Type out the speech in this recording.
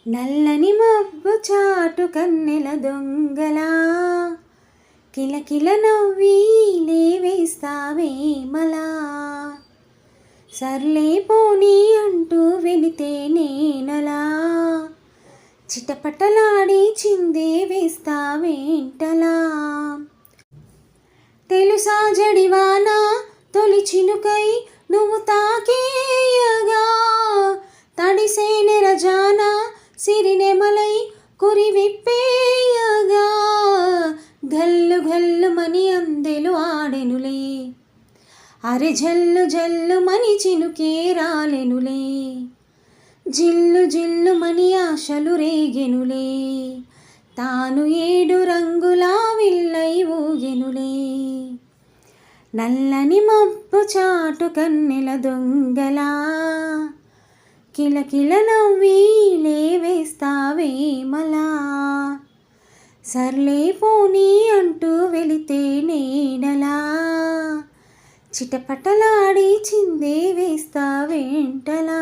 నల్లని మబ్బు చాటు కన్నెల దొంగలా కిలకిల నవ్వి లేవేస్తావే మలా. సర్లే పోనీ అంటూ వెళితే నేనలా చిటపటలాడి చిందే వేస్తావేంటలా. తెలుసా జడివానా తొలి చినుకై నువ్వు తాకేయగా, తడిసే నెరజాన సిరినెమలై కురివిప్పేయగా, గల్లు గల్లు మని అందెలు ఆడెనులే, అరె జల్లు జల్లు మని చినుకే రాలెనులే, జిల్లు జిల్లు మని ఆశలు రేగెనులే, తాను 7 రంగుల విల్లై ఊగెనులే. నల్లని మబ్బు చాటు కన్నెల దొంగలా కిలకిల నవ్వి లేవేస్తావే మలా. సర్లే పోనీ అంటూ వెళితే నేనలా చిటపటలాడి చిందే వేస్తావేంటలా.